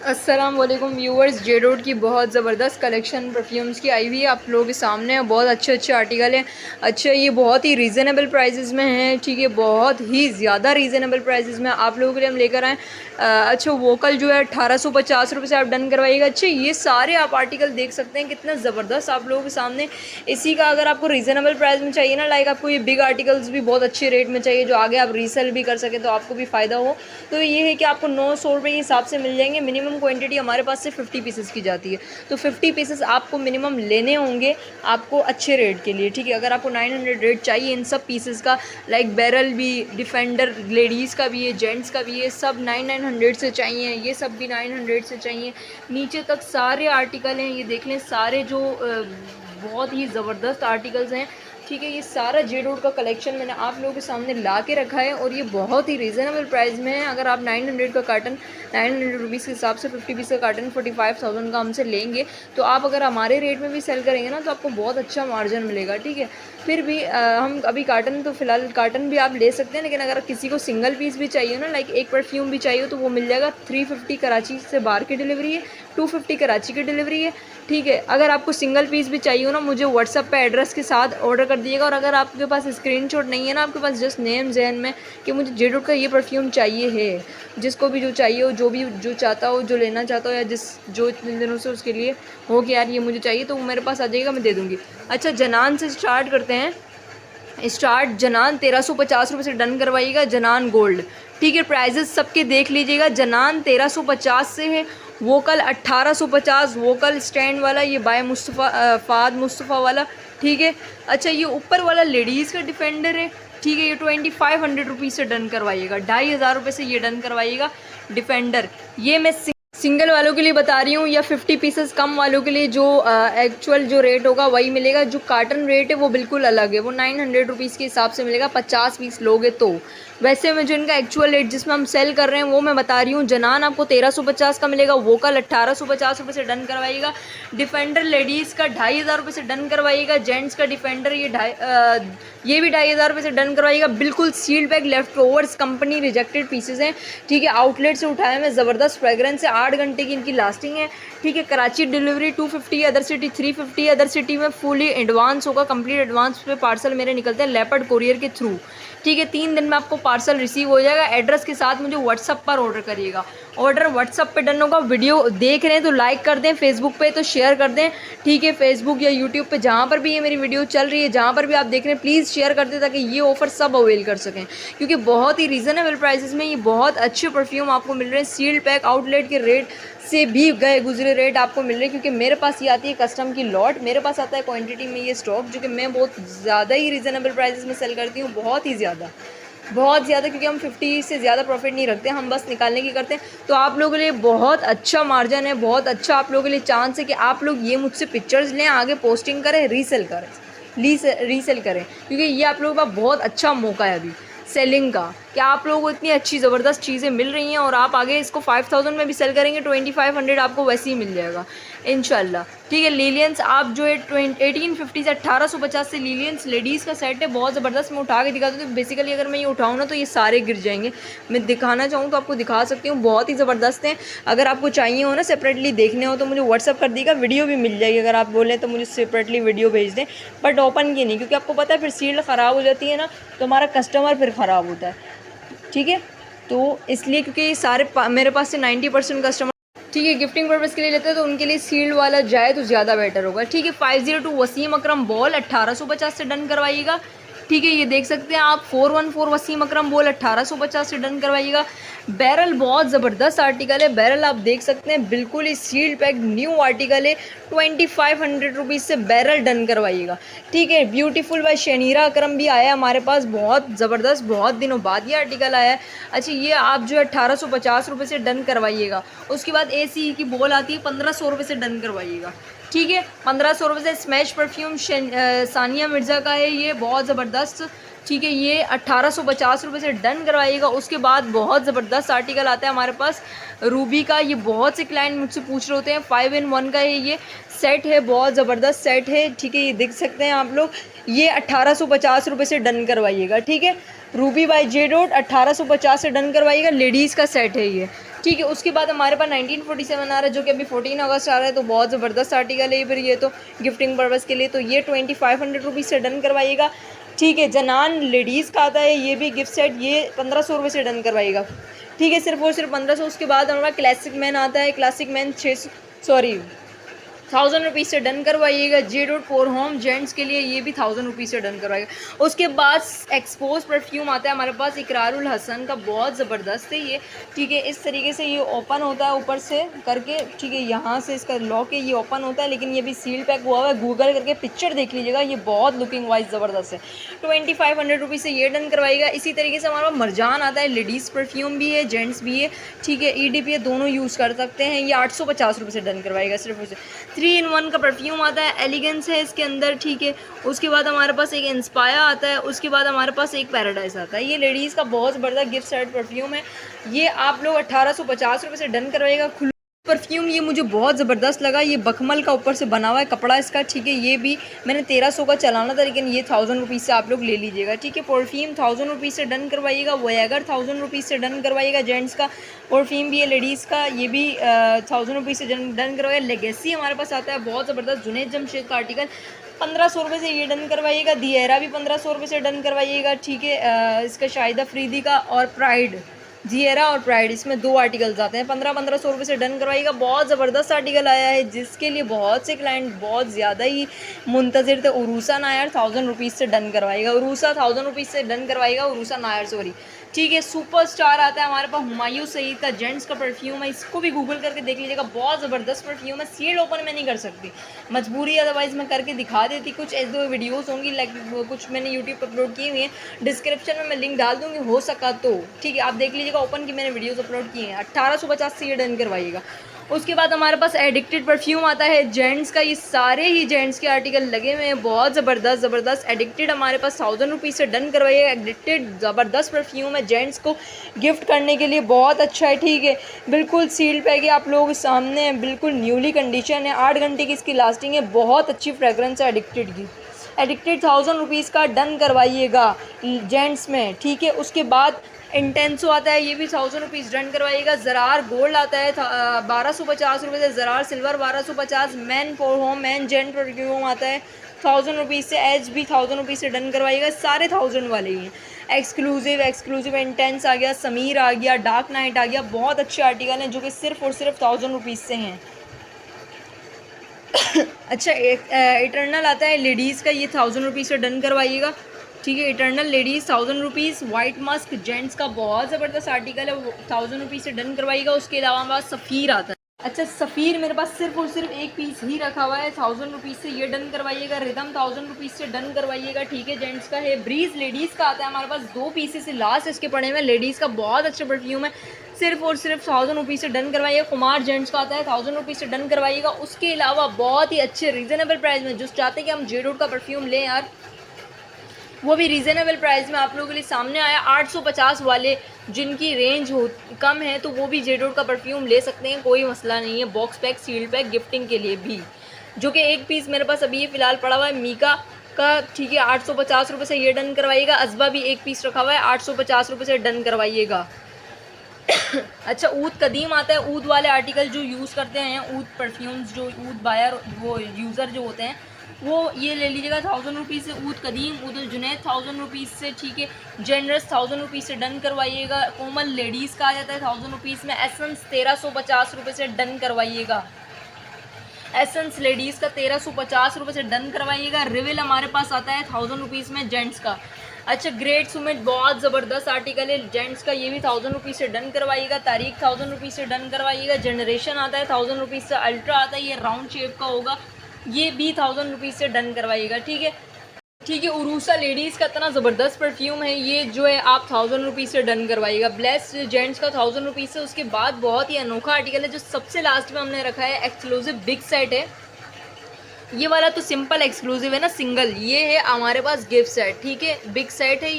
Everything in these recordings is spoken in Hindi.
अस्सलाम वालेकुम व्यूअर्स, जे रोड की बहुत ज़बरदस्त कलेक्शन परफ्यूम्स की आई हुई है आप लोगों के सामने। बहुत अच्छे अच्छे आर्टिकल हैं। अच्छा, ये बहुत ही रीज़नेबल प्राइसेस में हैं। ठीक है, बहुत ही ज़्यादा रीज़नेबल प्राइसेस में आप लोगों के लिए हम लेकर आए। अच्छा, वोकल जो है 1850 रुपये से आप डन करवाइएगा। अच्छा, ये सारे आप आर्टिकल देख सकते हैं कितना ज़बरदस्त आप लोगों के सामने। इसी का अगर आपको रीज़नेबल प्राइस में चाहिए ना, लाइक आपको ये बिग आर्टिकल्स भी बहुत अच्छे रेट में चाहिए जो आगे आप रीसेल भी कर सकें तो आपको भी फ़ायदा हो, तो ये है कि आपको 900 रुपये के हिसाब से मिल जाएंगे। मिनिमम क्वांटिटी हमारे पास से 50 पीसेस की जाती है, तो 50 पीसेस आपको मिनिमम लेने होंगे आपको अच्छे रेट के लिए। ठीक है, अगर आपको 900 रेट चाहिए इन सब पीसेस का, लाइक बैरल भी, डिफेंडर लेडीज़ का भी है, जेंट्स का भी है, सब 900 से चाहिए। ये सब भी 900 से चाहिए। नीचे तक सारे आर्टिकल हैं, ये देख लें सारे जो बहुत ही ज़बरदस्त आर्टिकल्स हैं। ठीक है, ये सारा जे रोड का कलेक्शन मैंने आप लोगों के सामने ला के रखा है और ये बहुत ही रीज़नेबल प्राइस में है। अगर आप 900 का कार्टन 900 रुपीज़ के हिसाब से 50 पीस का कार्टन 45,000 का हमसे लेंगे, तो आप अगर हमारे रेट में भी सेल करेंगे ना तो आपको बहुत अच्छा मार्जिन मिलेगा। ठीक है, फिर भी हम अभी कार्टन तो फ़िलहाल कार्टन भी आप ले सकते हैं, लेकिन अगर किसी को सिंगल पीस भी चाहिए ना, लाइक एक परफ्यूम भी चाहिए, तो वो मिल जाएगा। 350 कराची से बाहर की डिलीवरी है, 250 कराची की डिलीवरी है। ठीक है, अगर आपको सिंगल पीस भी चाहिए हो ना, मुझे व्हाट्सअप पे एड्रेस के साथ ऑर्डर कर दीजिएगा। और अगर आपके पास स्क्रीनशॉट नहीं है ना, आपके पास जस्ट नेम जहन में कि मुझे जे रोड का ये परफ्यूम चाहिए है, जिसको भी जो चाहिए हो, जो भी जो चाहता हो, जो लेना चाहता हो, या जिस जो इतने दिनों से उसके लिए हो कि यार ये मुझे चाहिए, तो वो मेरे पास आ जाइएगा, मैं दे दूँगी। अच्छा, जनान से स्टार्ट करते हैं। स्टार्ट जनान 1350 रुपये से डन करवाइएगा। जनान गोल्ड, ठीक है, प्राइजेस सबके देख लीजिएगा। जनान 1350 से है। वोकल 1850, वोकल स्टैंड वाला, ये बाय मुस्तफ़ा फ़ाद मुस्तफ़ा वाला। ठीक है, अच्छा, ये ऊपर वाला लेडीज़ का डिफेंडर है। ठीक है, ये 2500 रुपीज़ से डन करवाइएगा। 2500 रुपये से ये डन करवाइएगा डिफेंडर। ये मैं सिंगल वालों के लिए बता रही हूँ, या 50 पीसेस कम वालों के लिए जो एक्चुअल जो रेट होगा वही मिलेगा। जो कार्टन रेट है वो बिल्कुल अलग है, वो 900 रुपीज़ के हिसाब से मिलेगा 50 पीस लोगे तो। वैसे में जो इनका एक्चुअल रेट जिसमें हम सेल कर रहे हैं वो मैं बता रही हूँ। जनान आपको 1350 का मिलेगा। वोकल 1850 रुपये से डन करवाइएगा। डिफेंडर लेडीज़ का 2500 रुपये से डन करवाइएगा। जेंट्स का डिफेंडर ये भी 2500 रुपये से डन करवाइएगा। बिल्कुल sealed bag, leftovers, company rejected pieces हैं। ठीक है, आउटलेट से उठाए में ज़बरदस्त फ्रेगरेंस है। 8 घंटे की इनकी लास्टिंग है। ठीक है, कराची डिलीवरी 250 है, अदर सिटी 350 है। अदर सिटी में फुली एडवांस होगा, कंप्लीट एडवांस पे पार्सल मेरे निकलते हैं लेपर्ड कोरियर के थ्रू। ठीक है, 3 दिन में आपको पार्सल रिसीव हो जाएगा। एड्रेस के साथ मुझे व्हाट्सअप पर ऑर्डर करिएगा। ऑर्डर व्हाट्सअप पे डन होगा। वीडियो देख रहे हैं तो लाइक कर दें, फेसबुक पे तो शेयर कर दें। ठीक है, फेसबुक या यूट्यूब पे जहाँ पर भी ये मेरी वीडियो चल रही है, जहाँ पर भी आप देख रहे हैं, प्लीज़ शेयर कर दें ताकि ये ऑफ़र सब अवेल कर सकें, क्योंकि बहुत ही रीज़नेबल प्राइसेस में ये बहुत अच्छे परफ्यूम आपको मिल रहे हैं। सील्ड पैक, आउटलेट के रेट से भी गए गुजरे रेट आपको मिल रहे हैं, क्योंकि मेरे पास ये आती है कस्टम की लॉट, मेरे पास आता है क्वांटिटी में ये स्टॉक, जो कि मैं बहुत ज़्यादा ही रीज़नेबल प्राइसेस में सेल करती हूँ। बहुत ज़्यादा, क्योंकि हम 50 से ज़्यादा प्रॉफिट नहीं रखते, हम बस निकालने की करते हैं। तो आप लोगों के लिए बहुत अच्छा मार्जिन है, बहुत अच्छा आप लोगों के लिए चांस है कि आप लोग ये मुझसे पिक्चर्स लें, आगे पोस्टिंग करें, रीसेल करें, क्योंकि ये आप लोगों का बहुत अच्छा मौका है अभी सेलिंग का, कि आप लोगों को इतनी अच्छी ज़बरदस्त चीज़ें मिल रही हैं और आप आगे इसको 5000 में भी सेल करेंगे, 2500 आपको वैसे ही मिल जाएगा इंशाल्लाह। ठीक है, लिलियंस आप जो है 1850 से 1850 से लिलियंस लेडीज़ का सेट है, बहुत ज़बरदस्त। मैं उठा के दिखाती हूँ, तो बेसिकली अगर मैं ये उठाऊँ ना तो ये सारे गिर जाएंगे। मैं दिखाना चाहूँ तो आपको दिखा सकती हूँ, बहुत ही ज़बरदस्त हैं। अगर आपको चाहिए हो ना सेपरेटली देखने हो तो मुझे व्हाट्सअप कर दीजिएगा, वीडियो भी मिल जाएगी। अगर आप बोलें तो मुझे सेपरेटली वीडियो भेज दें, बट ओपन की नहीं, क्योंकि आपको पता है फिर सील्ड ख़राब हो जाती है ना, तो हमारा कस्टमर फिर ख़राब होता है। ठीक है, तो इसलिए क्योंकि ये सारे मेरे पास से 90% कस्टमर, ठीक है, गिफ्टिंग पर्पज़ के लिए लेते हैं, तो उनके लिए सील्ड वाला जाए तो ज़्यादा बेटर होगा। ठीक है, 502 वसीम अकरम बॉल 1850 से डन करवाइएगा। ठीक है, ये देख सकते हैं आप 414 वसीम अकरम बॉल 1850 से डन करवाइएगा। बैरल बहुत ज़बरदस्त आर्टिकल है। बैरल आप देख सकते हैं बिल्कुल ही सील्ड पैक न्यू आर्टिकल है। 2500 रुपीज़ से बैरल डन करवाइएगा। ठीक है, ब्यूटीफुल बाय शनीरा अकरम भी आया हमारे पास, बहुत ज़बरदस्त, बहुत दिनों बाद ये आर्टिकल आया है। अच्छा, ये आप जो है 1850 रुपये से डन करवाइएगा। उसके बाद AC की बॉल आती है, 1500 रुपये से डन करवाइएगा। ठीक है, 1500 रुपये से स्मैश परफ्यूम सानिया मिर्ज़ा का है, ये बहुत ज़बरदस्त। ठीक है, ये 1850 रुपये से डन करवाइएगा। उसके बाद बहुत ज़बरदस्त आर्टिकल आता है हमारे पास रूबी का, ये बहुत से क्लाइंट मुझसे पूछ रहे होते हैं। 5 in 1 का है, ये सेट है, बहुत ज़बरदस्त सेट है। ठीक है, ये देख सकते हैं आप लोग, ये 1850 रुपये से डन करवाइएगा। ठीक है, रूबी बाय जे रोड 1850 से डन करवाइएगा। लेडीज़ का सेट है ये, ठीक है। उसके बाद हमारे पास 1947 आ रहा है, जो कि अभी 14 अगस्त आ रहा है, तो बहुत ज़बरदस्त आर्टिकल है फिर ये तो गिफ्टिंग पर्पज़ के लिए। तो ये 2500 रुपीज़ से डन करवाइएगा। ठीक है। जनान लेडीज़ का आता है, ये भी गिफ्ट सेट, ये 1500 रुपये से डन करवाइएगा। ठीक है, सिर्फ और सिर्फ 1500। उसके बाद हमारा क्लासिक मैन आता है, क्लासिक मैन 1000 रुपीज़ से डन करवाइएगा। J.4 होम जेंट्स के लिए, ये भी 1000 रुपीज़ से डन करवाइएगा। उसके बाद एक्सपोज परफ्यूम आता है हमारे पास इकरारुल हसन का, बहुत ज़बरदस्त है ये। ठीक है, इस तरीके से ये ओपन होता है ऊपर से करके। ठीक है, यहाँ से इसका लॉक है, ये ओपन होता है, लेकिन ये भी सील पैक हुआ हुआ है। गूगल करके पिक्चर देख लीजिएगा, ये बहुत लुकिंग वाइज ज़बरदस्त है। 2500 रुपीज़ से ये डन करवाइएगा। इसी तरीके से हमारा मरजान आता है, लेडीज़ परफ्यूम भी है, जेंट्स भी है। ठीक है, EDP दोनों यूज़ कर सकते हैं। ये 850 रुपये से डन करवाइएगा सिर्फ उसे। 3 in 1 का परफ्यूम आता है, एलिगेंस है इसके अंदर। ठीक है, उसके बाद हमारे पास एक इंस्पायर आता है, उसके बाद हमारे पास एक पैराडाइज आता है। ये लेडीज़ का बहुत ज़बरदस्त गिफ्ट सेट परफ्यूम है। ये आप लोग 1850 रुपये से डन करवाइएगा। परफ्यूम ये मुझे बहुत ज़बरदस्त लगा, ये बखमल का ऊपर से बना हुआ है कपड़ा इसका। ठीक है, ये भी मैंने 1300 का चलाना था, लेकिन ये 1000 रुपीज़ से आप लोग ले लीजिएगा। ठीक है, परफ्यूम 1000 रुपीज़ से डन करवाइएगा। वोयागर 1000 रुपीज़ से डन करवाइएगा। जेंट्स का परफ्यूम भी है, लेडीज़ का ये भी 1000 रुपीज़ से डन करवाइएगा। लेगेसी हमारे पास आता है, बहुत ज़बरदस्त जुनैद जमशेद का आर्टिकल, 1500 रुपये से ये डन करवाइएगा। दियरा भी 1500 रुपये से डन करवाइएगा। ठीक है, इसका शाहिदा अफरीदी का और प्राइड, जियरा और प्राइड, इसमें 2 आर्टिकल्स आते हैं। 1500 रुपये से डन करवाइएगा। बहुत ज़बरदस्त आर्टिकल आया है, जिसके लिए बहुत से क्लाइंट बहुत ज़्यादा ही मुंतज़िर थे। उरूसा नायर 1000 रुपीज़ से डन करवाइएगा। उरूसा 1000 रुपीज़ से डन करवाइएगा, उरूसा नायर सॉरी। ठीक है, सुपर स्टार आता है हमारे पास हुमायूं सईद का, जेंट्स का परफ्यूम है। इसको भी गूगल करके देख लीजिएगा, बहुत ज़बरदस्त परफ्यूम है। सील ओपन में नहीं कर सकती, मजबूरी, अदरवाइज़ मैं करके दिखा देती। कुछ ऐसे 2 वीडियोज़ होंगी, लाइक कुछ मैंने यूट्यूब पर अपलोड की हुई हैं, डिस्क्रिप्शन में मैं लिंक डाल दूँगी, हो सका तो। ठीक है, आप देख लीजिएगा ओपन की मैंने वीडियोज़ अपलोड किए हैं। 1850 से ये डन करवाइएगा। उसके बाद हमारे पास एडिक्टेड परफ्यूम आता है जेंट्स का, ये सारे ही जेंट्स के आर्टिकल लगे हुए हैं, बहुत ज़बरदस्त। एडिक्टेड हमारे पास 1000 रुपीज़ से डन करवाइए। एडिक्टेड ज़बरदस्त परफ्यूम है, जेंट्स को गिफ्ट करने के लिए बहुत अच्छा है। ठीक है, बिल्कुल सील पैक है, आप लोगों के सामने बिल्कुल न्यूली कंडीशन है। 8 घंटे की इसकी लास्टिंग है, बहुत अच्छी फ्रेगरेंस है एडिक्टेड की। एडिक्टेड 1000 रुपीज़ का डन करवाइएगा जेंट्स में। ठीक है, उसके बाद इंटेंसो आता है, ये भी 1000 रुपीज़ डन करवाइएगा। ज़रार गोल्ड आता है 1250 रुपये से। ज़रार silver 1250। Man for home man gent perfume आता है 1000 रुपीज़ से। एच भी 1000 रुपीज़ से डन करवाइएगा। सारे 1000 वाले ही हैं। एक्सक्लूसिव इंटेंस आ गया, समीर आ गया, डार्क नाइट आ गया, बहुत अच्छे आर्टिकल हैं जो कि सिर्फ़ और सिर्फ 1000 रुपीज़ से हैं। अच्छा, इटर्नल आता है लेडीज़ का, ये 1000 रुपीज़ से डन करवाइएगा। ठीक है, eternal ladies 1000 rupees. White Musk gents का बहुत ज़बरदस्त आर्टिकल है, वो 1000 रुपीज़ से डन करवाइएगा। उसके अलावा हमारे पास सफ़ीर आता है। अच्छा, सफ़ीर मेरे पास सिर्फ और सिर्फ एक पीस ही रखा हुआ है, 1000 रुपीज़ से ये डन करवाइएगा। रिदम 1000 रुपीज़ से डन करवाइएगा। ठीक है, जेंट्स का है। ब्रीज लेडीज़ का आता है हमारे पास, 2 पीसेस से लास्ट इसके पड़े हुए हैं। लेडीज़ का बहुत अच्छा परफ्यूम है, सिर्फ और सिर्फ 1000 रुपीज़ से डन करवाइएगा। कुमार जेंट्स का आता है, 1000 रुपीज़ से डन करवाइएगा। उसके अलावा बहुत ही अच्छे रीज़नेबल प्राइस में, जो चाहते हैं कि हम J.Dot का परफ्यूम लें यार, वो भी रीज़नेबल प्राइस में आप लोगों के लिए सामने आया। 850 वाले जिनकी रेंज हो कम है, तो वो भी J.Dot का परफ्यूम ले सकते हैं, कोई मसला नहीं है। Box pack, seal pack, gifting के लिए भी, जो कि एक पीस मेरे पास अभी ये फ़िलहाल पड़ा हुआ है मीका का। ठीक है, 850 रुपये से ये डन करवाइएगा। अजबा भी एक पीस रखा हुआ है, 850 रुपये से डन करवाइएगा। अच्छा, ऊद कदीम आता है, ऊद वाले आर्टिकल जो यूज़ करते हैं, ऊद परफ्यूम्स, जो ऊद बायर वो यूज़र जो होते हैं, वो ये ले लीजिएगा 1000 रुपीज़ से। ऊद कदीम, ऊद जुनैद 1000 रुपीज़ से। ठीक है, जेनरस 1000 रुपीज़ से डन करवाइएगा। कोमल लेडीज़ का आ जाता है 1000 रुपीज़ में। एसेंस 1350 रुपये से डन करवाइएगा। एसेंस लेडीज़ का 1350 रुपये से डन करवाइएगा। रिविल हमारे पास आता है 1000 रुपीज़ में जेंट्स का। अच्छा, ग्रेट सुमित बहुत ज़बरदस्त आर्टिकल है जेंट्स का, ये भी 1000 रुपीज़ से डन करवाइएगा। तारीख 1000 रुपीज़ से डन करवाइएगा। जनरेशन आता है 1000 रुपीज़ से। अल्ट्रा आता है, ये राउंड शेप का होगा, ये भी 1000 रुपीज़ से डन करवाइएगा। ठीक है, ठीक है। उरूसा लेडीज़ का इतना ज़बरदस्त परफ्यूम है, ये जो है आप 1000 रुपीज़ से डन करवाइएगा। ब्लेस जेंट्स का 1000 रुपीज़ से। उसके बाद बहुत ही अनोखा आर्टिकल है जो सबसे लास्ट में हमने रखा है, एक्सक्लूसिव बिग सेट है। ये वाला तो सिंपल एक्सक्लूसिव है ना, सिंगल। ये है हमारे पास गिफ्ट सेट। ठीक है, बिग सेट है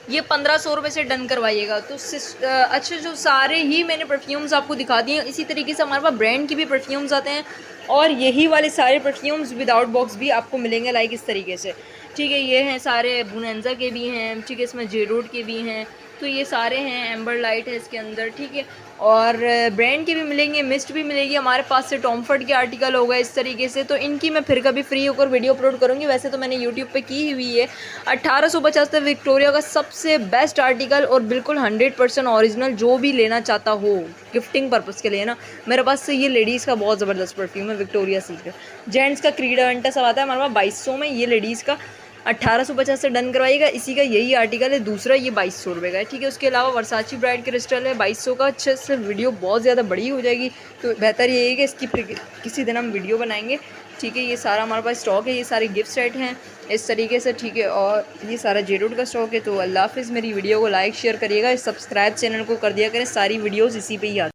ये 1500 रुपये से डन करवाइएगा। तो अच्छा, जो सारे ही मैंने परफ्यूम्स आपको दिखा दिए हैं, इसी तरीके से हमारे पास ब्रांड की भी परफ्यूम्स आते हैं, और यही वाले सारे परफ्यूम्स विदाउट बॉक्स भी आपको मिलेंगे, लाइक इस तरीके से। ठीक है, ये हैं सारे, बुनेंजा के भी हैं। ठीक है, इसमें J.Dot के भी हैं, तो ये सारे हैं। एम्बर लाइट है इसके अंदर। ठीक है, और ब्रांड के भी मिलेंगे, मिस्ट भी मिलेगी हमारे पास से, टॉमफर्ड के आर्टिकल हो गए इस तरीके से। तो इनकी मैं फिर कभी फ्री होकर वीडियो अपलोड करूँगी। वैसे तो मैंने यूट्यूब पे की हुई है। 1850 विक्टोरिया का सबसे बेस्ट आर्टिकल और बिल्कुल 100% ओरिजिनल, जो भी लेना चाहता हो गिफ्टिंग पर्पज़ के लिए ना, मेरे पास से ये लेडीज़ का बहुत ज़बरदस्त परफ्यूम है विक्टोरिया सीक्रेट। जेंट्स का क्रीडा वेंटा सब आता है हमारे पास 2200 में, ये लेडीज़ का 1850 से डन करवाइएगा। इसी का यही आर्टिकल है, दूसरा ये 2200 रुपये का है, ठीक है। उसके अलावा वर्साची ब्राइड क्रिस्टल है 2200 का। अच्छे से वीडियो बहुत ज़्यादा बड़ी हो जाएगी, तो बेहतर ये है कि इसकी फिर किसी दिन हम वीडियो बनाएंगे, ठीक है। ये सारा हमारे पास स्टॉक है, ये सारे गिफ्ट सेट हैं इस तरीके से, ठीक है। और ये सारा जेडोड का स्टॉक है। तो अल्लाह हाफिज़। मेरी वीडियो को लाइक शेयर करिएगा, सब्सक्राइब चैनल को कर दिया करें, सारी वीडियोज़ इसी पर ही आती हैं।